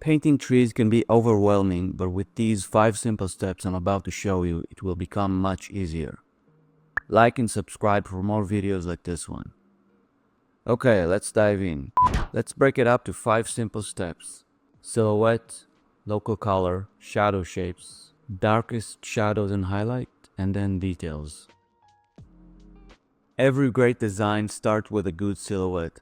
Painting trees can be overwhelming, but with these 5 simple steps I'm about to show you, it will become much easier. Like and subscribe for more videos like this one. Okay, let's dive in. Let's break it up to 5 simple steps. Silhouette, local color, shadow shapes, darkest shadows and highlight, and then details. Every great design starts with a good silhouette.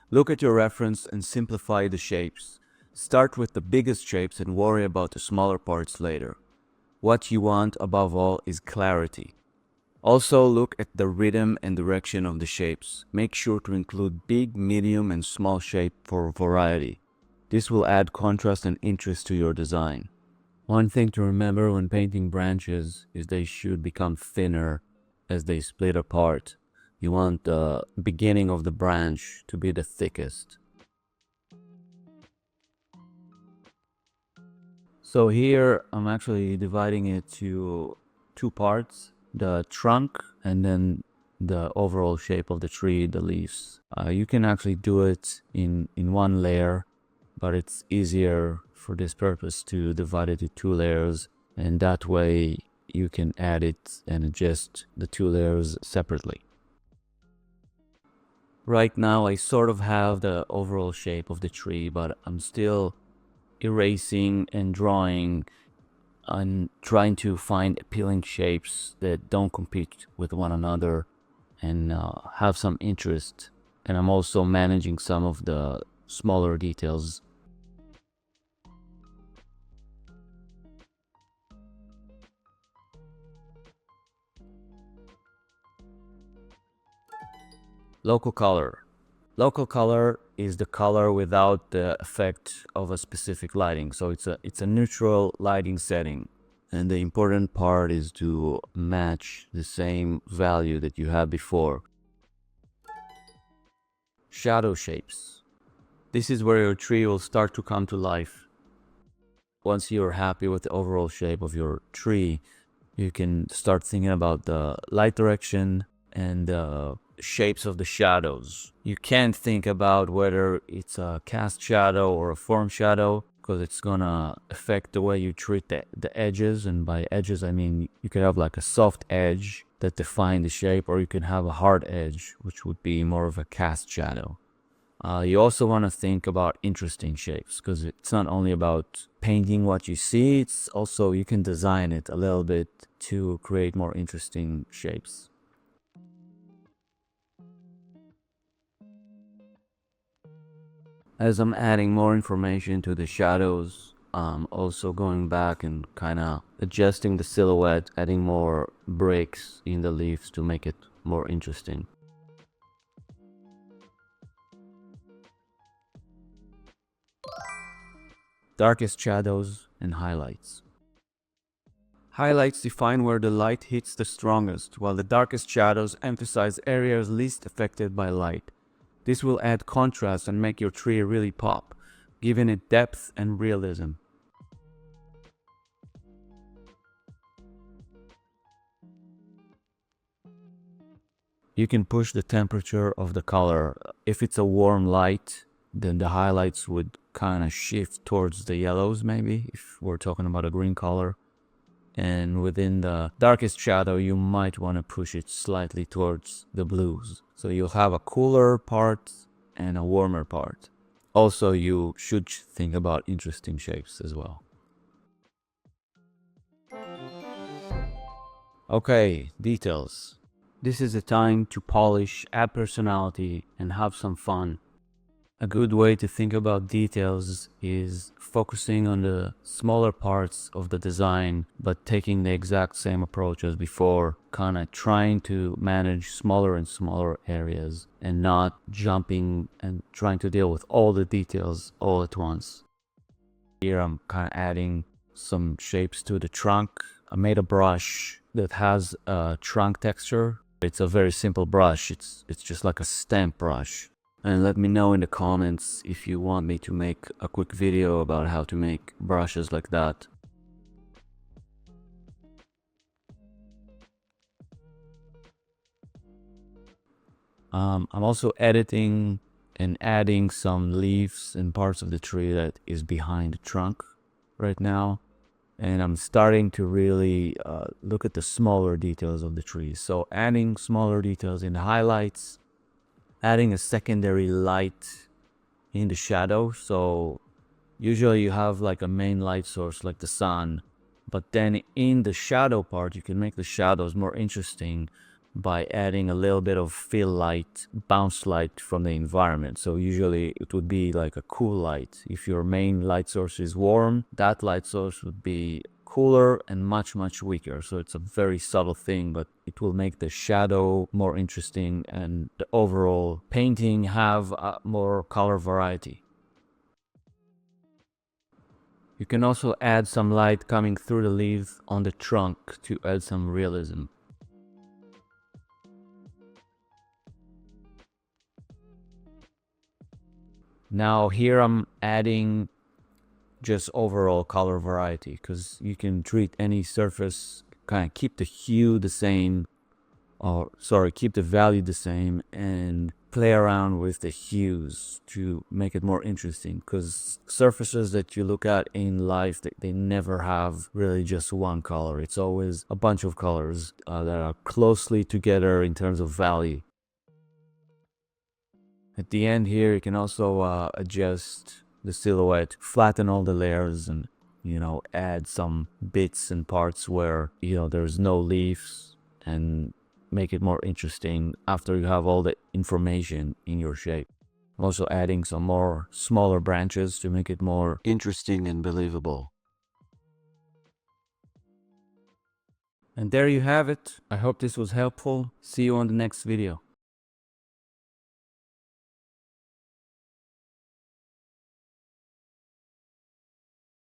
Look at your reference and simplify the shapes. Start with the biggest shapes and worry about the smaller parts later. What you want above all is clarity. Also look at the rhythm and direction of the shapes. Make sure to include big, medium, and small shape for variety. This will add contrast and interest to your design. One thing to remember when painting branches is they should become thinner as they split apart. You want the beginning of the branch to be the thickest. So here I'm actually dividing it to 2 parts, the trunk and then the overall shape of the tree, the leaves. You can actually do it in one layer, but it's easier for this purpose to divide it to 2 layers, and that way you can add it and adjust the 2 layers separately. Right now I sort of have the overall shape of the tree, but I'm still erasing and drawing and trying to find appealing shapes that don't compete with one another and have some interest. And I'm also managing some of the smaller details. Local color. Local color is the color without the effect of a specific lighting. So it's a neutral lighting setting. And the important part is to match the same value that you had before. Shadow shapes. This is where your tree will start to come to life. Once you're happy with the overall shape of your tree, you can start thinking about the light direction and the shapes of the shadows. You can't think about whether it's a cast shadow or a form shadow, because it's gonna affect the way you treat the edges. And by edges I mean you could have like a soft edge that define the shape, or you can have a hard edge, which would be more of a cast shadow. You also want to think about interesting shapes, because it's not only about painting what you see, it's also you can design it a little bit to create more interesting shapes. As I'm adding more information to the shadows, I'm also going back and kind of adjusting the silhouette, adding more breaks in the leaves to make it more interesting. Darkest shadows and highlights. Highlights define where the light hits the strongest, while the darkest shadows emphasize areas least affected by light. This will add contrast and make your tree really pop, giving it depth and realism. You can push the temperature of the color. If it's a warm light, then the highlights would kind of shift towards the yellows, maybe, if we're talking about a green color. And within the darkest shadow, you might want to push it slightly towards the blues. So you'll have a cooler part and a warmer part. Also, you should think about interesting shapes as well. Okay, details. This is a time to polish, add personality, and have some fun. A good way to think about details is focusing on the smaller parts of the design, but taking the exact same approach as before, kind of trying to manage smaller and smaller areas and not jumping and trying to deal with all the details all at once. Here I'm kind of adding some shapes to the trunk. I made a brush that has a trunk texture. It's a very simple brush. It's just like a stamp brush. And let me know in the comments if you want me to make a quick video about how to make brushes like that. I'm also editing and adding some leaves and parts of the tree that is behind the trunk right now. And I'm starting to really look at the smaller details of the trees. So adding smaller details in the highlights, adding a secondary light in the shadow. So usually you have like a main light source like the sun, but then in the shadow part, you can make the shadows more interesting by adding a little bit of fill light, bounce light from the environment. So usually it would be like a cool light. If your main light source is warm, that light source would be cooler and much weaker. So it's a very subtle thing, but it will make the shadow more interesting and the overall painting have more color variety. You can also add some light coming through the leaves on the trunk to add some realism. Now here I'm adding just overall color variety, because you can treat any surface, kind of keep the hue the same, or sorry, keep the value the same and play around with the hues to make it more interesting, because surfaces that you look at in life, they never have really just one color. It's always a bunch of colors that are closely together in terms of value. At the end here, you can also adjust the silhouette, flatten all the layers, and add some bits and parts where there's no leaves, and make it more interesting after you have all the information in your shape. Also adding some more smaller branches to make it more interesting and believable. And there you have it. I hope this was helpful. See you on the next video.